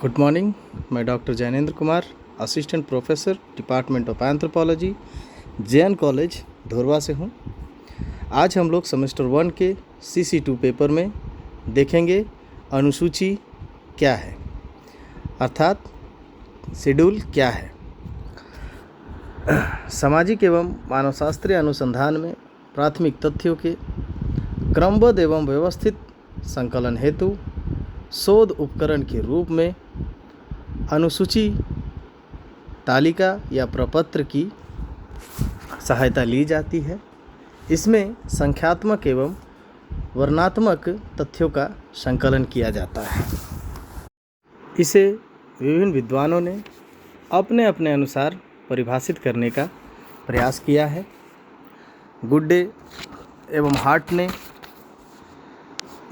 Good morning. मैं doctor Jainendra Kumar, assistant professor department of anthropology, JN. College Dhurwa से हूँ। आज हम लोग सेमेस्टर 1 के CC2 पेपर में देखेंगे अनुसूची क्या है, अर्थात शेड्यूल क्या है। सामाजिक एवं मानवशास्त्रीय अनुसंधान में प्राथमिक तथ्यों के क्रमबद्ध एवं व्यवस्थित संकलन हेतु शोध उपकरण के रूप में अनुसूची तालिका या प्रपत्र की सहायता ली जाती है। इसमें संख्यात्मक एवं वर्णनात्मक तथ्यों का संकलन किया जाता है। इसे विभिन्न विद्वानों ने अपने अपने अनुसार परिभाषित करने का प्रयास किया है। गुड्डे एवं हार्ट ने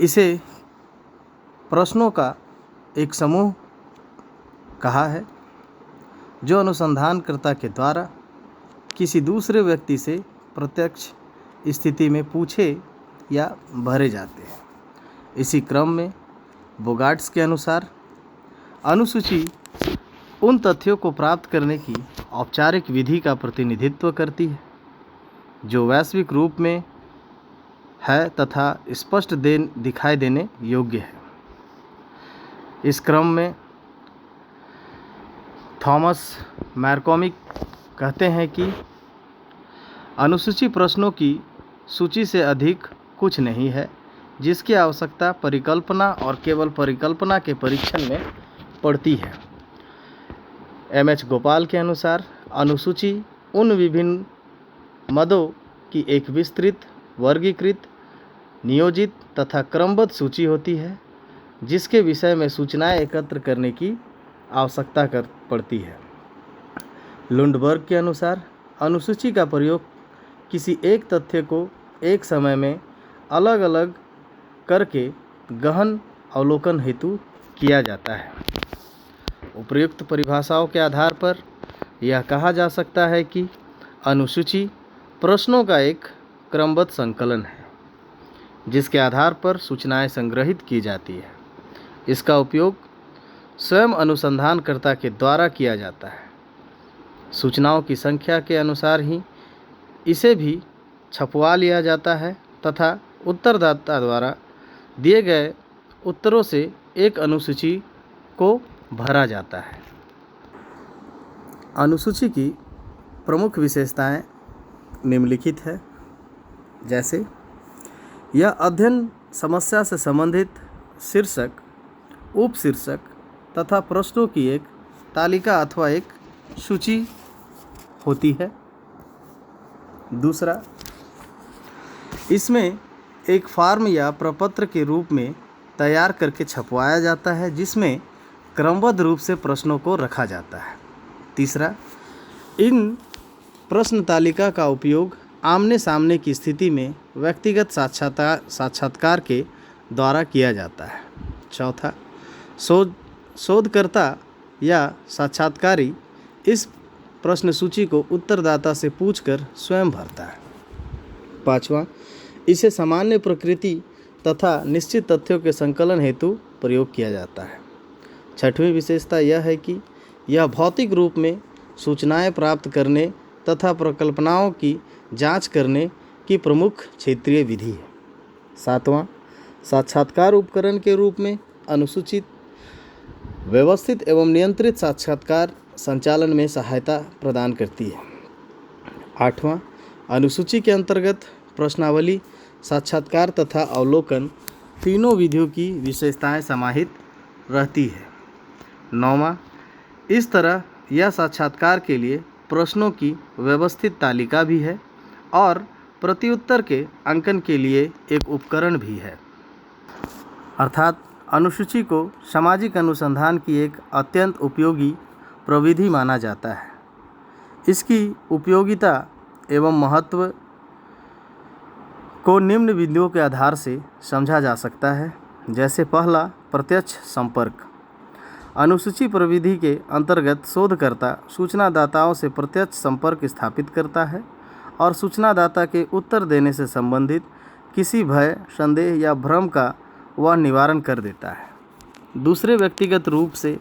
इसे प्रश्नों का एक समूह कहा है, जो अनुसंधानकर्ता के द्वारा किसी दूसरे व्यक्ति से प्रत्यक्ष स्थिति में पूछे या भरे जाते हैं। इसी क्रम में बोगार्ट्स के अनुसार अनुसूची उन तथ्यों को प्राप्त करने की औपचारिक विधि का प्रतिनिधित्व करती है जो वैश्विक रूप में है तथा स्पष्ट दिखाई देने योग्य है। इस क्रम में थॉमस मैककॉर्मिक कहते हैं कि अनुसूची प्रश्नों की सूची से अधिक कुछ नहीं है, जिसकी आवश्यकता परिकल्पना और केवल परिकल्पना के परीक्षण में पड़ती है। M.H. गोपाल के अनुसार अनुसूची उन विभिन्न मदों की एक विस्तृत, वर्गीकृत, नियोजित तथा क्रमबद्ध सूची होती है जिसके विषय में सूचनाएं एकत्र करने की आवश्यकता पड़ती है। लुंडबर्ग के अनुसार अनुसूची का प्रयोग किसी एक तथ्य को एक समय में अलग अलग करके गहन अवलोकन हेतु किया जाता है। उपर्युक्त परिभाषाओं के आधार पर यह कहा जा सकता है कि अनुसूची प्रश्नों का एक क्रमबद्ध संकलन है जिसके आधार पर सूचनाएं संग्रहित की जाती है। इसका उपयोग स्वयं अनुसंधानकर्ता के द्वारा किया जाता है। सूचनाओं की संख्या के अनुसार ही इसे भी छपवा लिया जाता है तथा उत्तरदाता द्वारा दिए गए उत्तरों से एक अनुसूची को भरा जाता है। अनुसूची की प्रमुख विशेषताएं निम्नलिखित है, जैसे यह अध्ययन समस्या से संबंधित शीर्षक, उपशीर्षक तथा प्रश्नों की एक तालिका अथवा एक सूची होती है। दूसरा, इसमें एक फॉर्म या प्रपत्र के रूप में तैयार करके छपवाया जाता है जिसमें क्रमबद्ध रूप से प्रश्नों को रखा जाता है। तीसरा, इन प्रश्न तालिका का उपयोग आमने सामने की स्थिति में व्यक्तिगत साक्षात्कार के द्वारा किया जाता है। चौथा, शोधकर्ता या साक्षात्कारी इस प्रश्न सूची को उत्तरदाता से पूछकर स्वयं भरता है। पांचवा, इसे सामान्य प्रकृति तथा निश्चित तथ्यों के संकलन हेतु प्रयोग किया जाता है। छठवीं विशेषता यह है कि यह भौतिक रूप में सूचनाएं प्राप्त करने तथा परिकल्पनाओं की जांच करने की प्रमुख क्षेत्रीय विधि है। सातवां, साक्षात्कार उपकरण के रूप में अनुसूचित व्यवस्थित एवं नियंत्रित साक्षात्कार संचालन में सहायता प्रदान करती है। आठवां, अनुसूची के अंतर्गत प्रश्नावली, साक्षात्कार तथा अवलोकन तीनों विधियों की विशेषताएं समाहित रहती है। नौवां, इस तरह यह साक्षात्कार के लिए प्रश्नों की व्यवस्थित तालिका भी है और प्रत्युत्तर के अंकन के लिए एक उपकरण भी है। अर्थात अनुसूची को सामाजिक अनुसंधान की एक अत्यंत उपयोगी प्रविधि माना जाता है। इसकी उपयोगिता एवं महत्व को निम्न बिंदुओं के आधार से समझा जा सकता है, जैसे पहला, प्रत्यक्ष संपर्क। अनुसूची प्रविधि के अंतर्गत शोधकर्ता सूचनादाताओं से प्रत्यक्ष संपर्क स्थापित करता है और सूचनादाता के उत्तर देने से संबंधित किसी भय, संदेह या भ्रम का वह निवारण कर देता है। दूसरे, व्यक्तिगत रूप से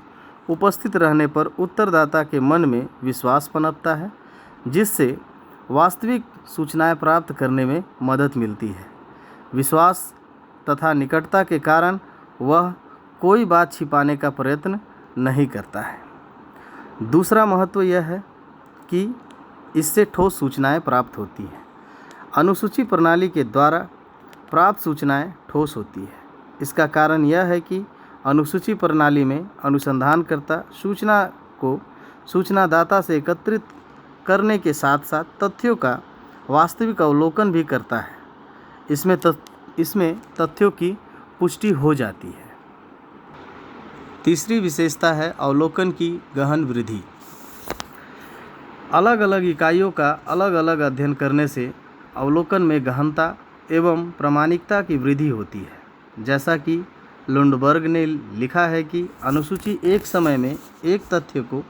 उपस्थित रहने पर उत्तरदाता के मन में विश्वास पनपता है, जिससे वास्तविक सूचनाएं प्राप्त करने में मदद मिलती है। विश्वास तथा निकटता के कारण वह कोई बात छिपाने का प्रयत्न नहीं करता है। दूसरा महत्व यह है कि इससे ठोस सूचनाएं प्राप्त होती हैं। अनुसूची प्रणाली के द्वारा प्राप्त सूचनाएं ठोस होती है। इसका कारण यह है कि अनुसूची प्रणाली में अनुसंधानकर्ता सूचना को सूचनादाता से एकत्रित करने के साथ साथ तथ्यों का वास्तविक अवलोकन भी करता है। इसमें तथ्यों की पुष्टि हो जाती है। तीसरी विशेषता है अवलोकन की गहन वृद्धि। अलग अलग इकाइयों का अलग अलग अध्ययन करने से अवलोकन में गहनता एवं प्रामाणिकता की वृद्धि होती है। जैसा कि लुंडबर्ग ने लिखा है कि अनुसूची एक समय में एक तथ्य को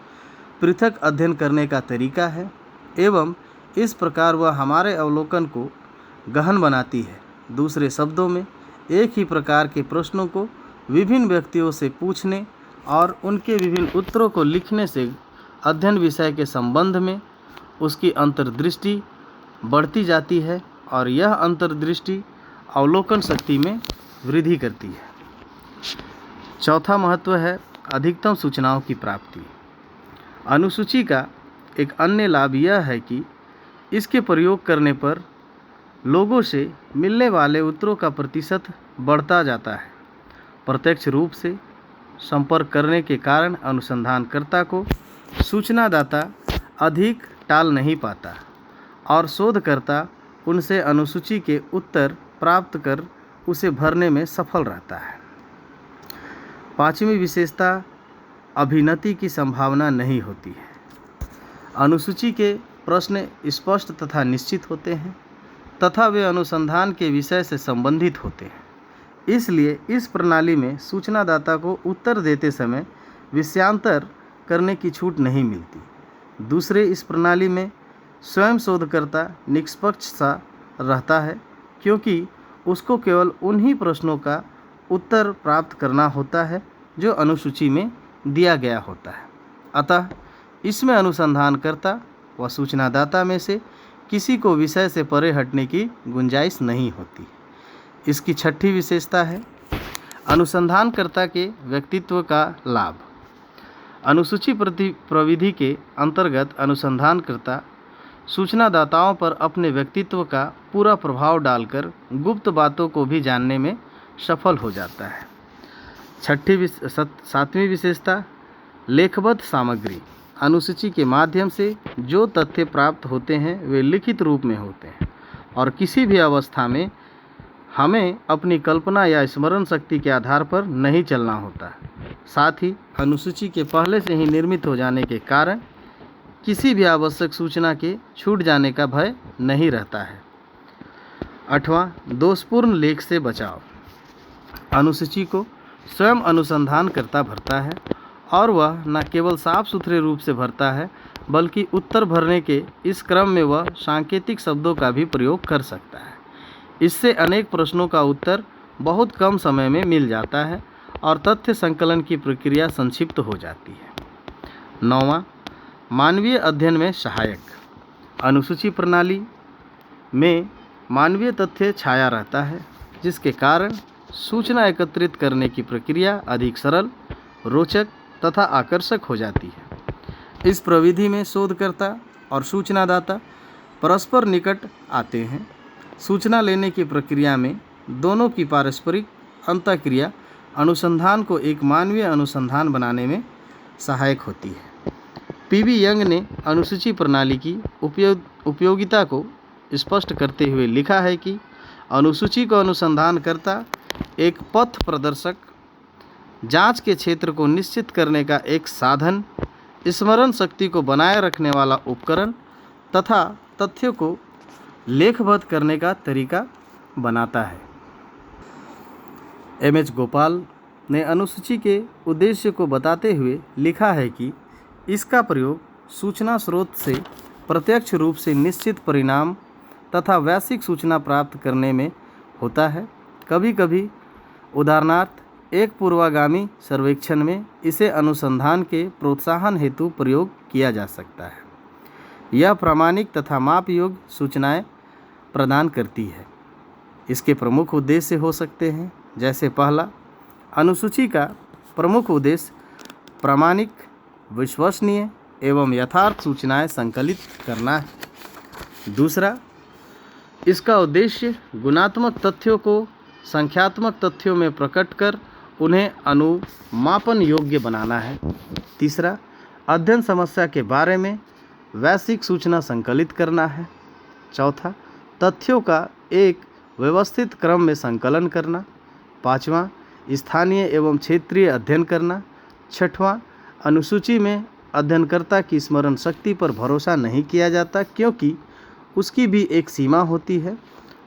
पृथक अध्ययन करने का तरीका है एवं इस प्रकार वह हमारे अवलोकन को गहन बनाती है। दूसरे शब्दों में, एक ही प्रकार के प्रश्नों को विभिन्न व्यक्तियों से पूछने और उनके विभिन्न उत्तरों को लिखने से अध्ययन विषय के संबंध में उसकी अंतर्दृष्टि बढ़ती जाती है और यह अंतर्दृष्टि अवलोकन शक्ति में वृद्धि करती है। चौथा महत्व है अधिकतम सूचनाओं की प्राप्ति। अनुसूची का एक अन्य लाभ यह है कि इसके प्रयोग करने पर लोगों से मिलने वाले उत्तरों का प्रतिशत बढ़ता जाता है। प्रत्यक्ष रूप से संपर्क करने के कारण अनुसंधानकर्ता को सूचनादाता अधिक टाल नहीं पाता और शोधकर्ता उनसे अनुसूची के उत्तर प्राप्त कर उसे भरने में सफल रहता है। पांचवी विशेषता, अभिनति की संभावना नहीं होती है। अनुसूची के प्रश्न स्पष्ट तथा निश्चित होते हैं तथा वे अनुसंधान के विषय से संबंधित होते हैं। इसलिए इस प्रणाली में सूचनादाता को उत्तर देते समय विषयांतर करने की छूट नहीं मिलती। दूसरे, इस प्रणाली में स्वयं शोधकर्ता निष्पक्ष सा रहता है, क्योंकि उसको केवल उन्हीं प्रश्नों का उत्तर प्राप्त करना होता है जो अनुसूची में दिया गया होता है। अतः इसमें अनुसंधानकर्ता व सूचनादाता में से किसी को विषय से परे हटने की गुंजाइश नहीं होती। इसकी छठी विशेषता है अनुसंधानकर्ता के व्यक्तित्व का लाभ। अनुसूची प्रविधि के अंतर्गत अनुसंधानकर्ता सूचनादाताओं पर अपने व्यक्तित्व का पूरा प्रभाव डालकर गुप्त बातों को भी जानने में सफल हो जाता है। सातवीं विशेषता, लेखबद्ध सामग्री। अनुसूची के माध्यम से जो तथ्य प्राप्त होते हैं वे लिखित रूप में होते हैं और किसी भी अवस्था में हमें अपनी कल्पना या स्मरण शक्ति के आधार पर नहीं चलना होता। साथ ही अनुसूची के पहले से ही निर्मित हो जाने के कारण किसी भी आवश्यक सूचना के छूट जाने का भय नहीं रहता है। आठवां, दोषपूर्ण लेख से बचाव। अनुसूची को स्वयं अनुसंधानकर्ता भरता है और वह न केवल साफ सुथरे रूप से भरता है बल्कि उत्तर भरने के इस क्रम में वह सांकेतिक शब्दों का भी प्रयोग कर सकता है। इससे अनेक प्रश्नों का उत्तर बहुत कम समय में मिल जाता है और तथ्य संकलन की प्रक्रिया संक्षिप्त हो जाती है। नौवां, मानवीय अध्ययन में सहायक। अनुसूची प्रणाली में मानवीय तथ्य छाया रहता है, जिसके कारण सूचना एकत्रित करने की प्रक्रिया अधिक सरल, रोचक तथा आकर्षक हो जाती है। इस प्रविधि में शोधकर्ता और सूचनादाता परस्पर निकट आते हैं। सूचना लेने की प्रक्रिया में दोनों की पारस्परिक अंतःक्रिया अनुसंधान को एक मानवीय अनुसंधान बनाने में सहायक होती है। पीवी यंग ने अनुसूची प्रणाली की उपयोगिता को स्पष्ट करते हुए लिखा है कि अनुसूची को अनुसंधानकर्ता एक पथ प्रदर्शक, जांच के क्षेत्र को निश्चित करने का एक साधन, स्मरण शक्ति को बनाए रखने वाला उपकरण तथा तथ्यों को लेखबद्ध करने का तरीका बनाता है। एम.एच. गोपाल ने अनुसूची के उद्देश्य को बताते हुए लिखा है कि इसका प्रयोग सूचना स्रोत से प्रत्यक्ष रूप से निश्चित परिणाम तथा वैश्विक सूचना प्राप्त करने में होता है। कभी कभी उदाहरणार्थ एक पूर्वागामी सर्वेक्षण में इसे अनुसंधान के प्रोत्साहन हेतु प्रयोग किया जा सकता है। यह प्रामाणिक तथा माप योग्य सूचनाएं प्रदान करती है। इसके प्रमुख उद्देश्य हो सकते हैं, जैसे पहला, अनुसूची का प्रमुख उद्देश्य प्रामाणिक, विश्वसनीय एवं यथार्थ सूचनाएं संकलित करना है। दूसरा, इसका उद्देश्य गुणात्मक तथ्यों को संख्यात्मक तथ्यों में प्रकट कर उन्हें अनुमापन योग्य बनाना है। तीसरा, अध्ययन समस्या के बारे में वैश्विक सूचना संकलित करना है। चौथा, तथ्यों का एक व्यवस्थित क्रम में संकलन करना। पाँचवां, स्थानीय एवं क्षेत्रीय अध्ययन करना। छठवां, अनुसूची में अध्ययनकर्ता की स्मरण शक्ति पर भरोसा नहीं किया जाता, क्योंकि उसकी भी एक सीमा होती है।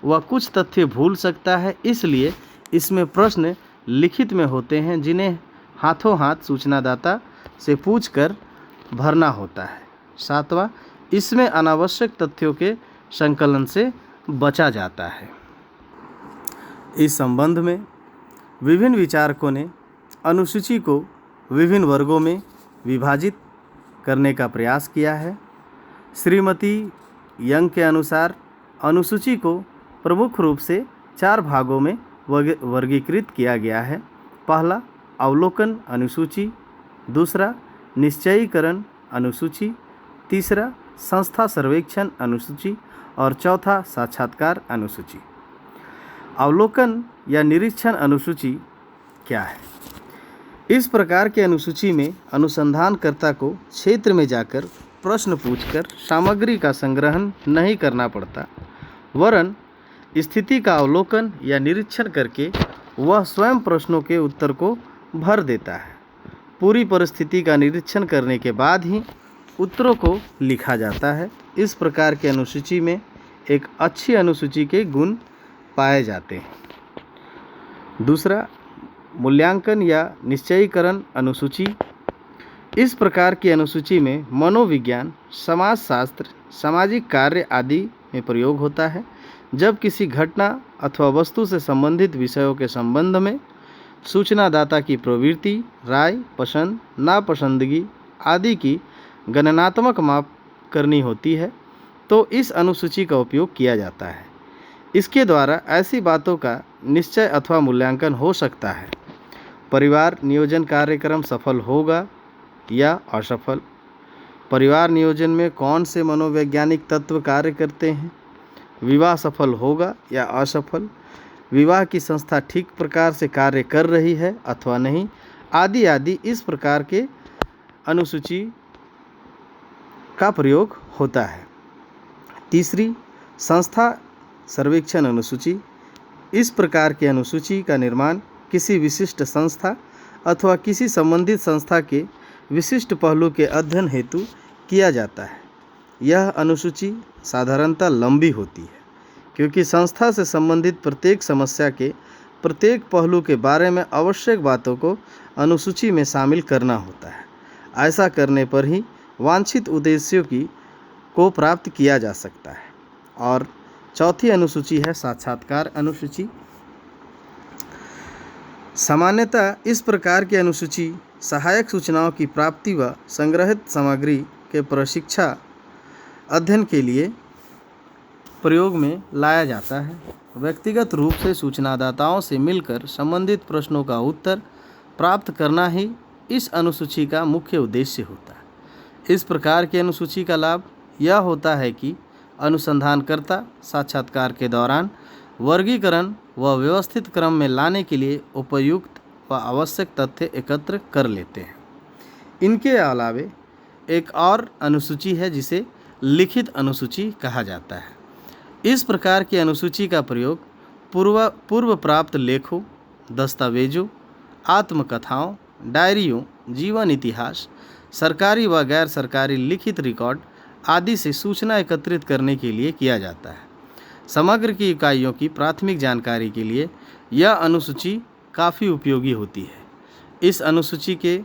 वह कुछ तथ्य भूल सकता है, इसलिए इसमें प्रश्न लिखित में होते हैं जिन्हें हाथों हाथ सूचनादाता से पूछकर भरना होता है। सातवां, इसमें अनावश्यक तथ्यों के संकलन से बचा जाता है। इस संबंध में विभिन्न विचारकों ने अनुसूची को विभिन्न वर्गों में विभाजित करने का प्रयास किया है। श्रीमती यंग के अनुसार अनुसूची को प्रमुख रूप से 4 भागों में वर्गीकृत किया गया है। पहला, अवलोकन अनुसूची। दूसरा, निश्चयीकरण अनुसूची। तीसरा, संस्था सर्वेक्षण अनुसूची। और चौथा, साक्षात्कार अनुसूची। अवलोकन या निरीक्षण अनुसूची क्या है? इस प्रकार के अनुसूची में अनुसंधानकर्ता को क्षेत्र में जाकर प्रश्न पूछकर सामग्री का संग्रहण नहीं करना पड़ता, वरन स्थिति का अवलोकन या निरीक्षण करके वह स्वयं प्रश्नों के उत्तर को भर देता है। पूरी परिस्थिति का निरीक्षण करने के बाद ही उत्तरों को लिखा जाता है। इस प्रकार के अनुसूची में एक अच्छी अनुसूची के गुण पाए जाते हैं। दूसरा, मूल्यांकन या निश्चयीकरण अनुसूची। इस प्रकार की अनुसूची में मनोविज्ञान, समाजशास्त्र, सामाजिक कार्य आदि में प्रयोग होता है। जब किसी घटना अथवा वस्तु से संबंधित विषयों के संबंध में सूचनादाता की प्रवृत्ति, राय, पसंद, नापसंदगी आदि की गणनात्मक माप करनी होती है, तो इस अनुसूची का उपयोग किया जाता है। इसके द्वारा ऐसी बातों का निश्चय अथवा मूल्यांकन हो सकता है। परिवार नियोजन कार्यक्रम सफल होगा या असफल। परिवार नियोजन में कौन से मनोवैज्ञानिक तत्व कार्य करते हैं। विवाह सफल होगा या असफल। विवाह की संस्था ठीक प्रकार से कार्य कर रही है अथवा नहीं, आदि आदि इस प्रकार के अनुसूची का प्रयोग होता है। तीसरी, संस्था सर्वेक्षण अनुसूची। इस प्रकार की अनुसूची का निर्माण किसी विशिष्ट संस्था अथवा किसी संबंधित संस्था के विशिष्ट पहलू के अध्ययन हेतु किया जाता है। यह अनुसूची साधारणतः लंबी होती है, क्योंकि संस्था से संबंधित प्रत्येक समस्या के प्रत्येक पहलू के बारे में आवश्यक बातों को अनुसूची में शामिल करना होता है। ऐसा करने पर ही वांछित उद्देश्यों को प्राप्त किया जा सकता है। और चौथी अनुसूची है साक्षात्कार अनुसूची। सामान्यतः इस प्रकार की अनुसूची सहायक सूचनाओं की प्राप्ति व संग्रहित सामग्री के प्रशिक्षा अध्ययन के लिए प्रयोग में लाया जाता है। व्यक्तिगत रूप से सूचनादाताओं से मिलकर संबंधित प्रश्नों का उत्तर प्राप्त करना ही इस अनुसूची का मुख्य उद्देश्य होता है। इस प्रकार की अनुसूची का लाभ यह होता है कि अनुसंधानकर्ता साक्षात्कार के दौरान वर्गीकरण व व्यवस्थित क्रम में लाने के लिए उपयुक्त व आवश्यक तथ्य एकत्र कर लेते हैं। इनके अलावे एक और अनुसूची है जिसे लिखित अनुसूची कहा जाता है। इस प्रकार की अनुसूची का प्रयोग पूर्व प्राप्त लेखों, दस्तावेजों, आत्मकथाओं, डायरियों, जीवन इतिहास, सरकारी व गैर सरकारी लिखित रिकॉर्ड आदि से सूचना एकत्रित करने के लिए किया जाता है। समग्र की इकाइयों की प्राथमिक जानकारी के लिए यह अनुसूची काफ़ी उपयोगी होती है। इस अनुसूची के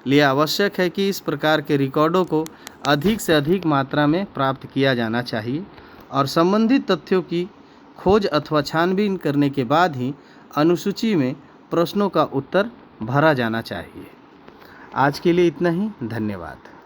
लिए आवश्यक है कि इस प्रकार के रिकॉर्डों को अधिक से अधिक मात्रा में प्राप्त किया जाना चाहिए और संबंधित तथ्यों की खोज अथवा छानबीन करने के बाद ही अनुसूची में प्रश्नों का उत्तर भरा जाना चाहिए। आज के लिए इतना ही, धन्यवाद।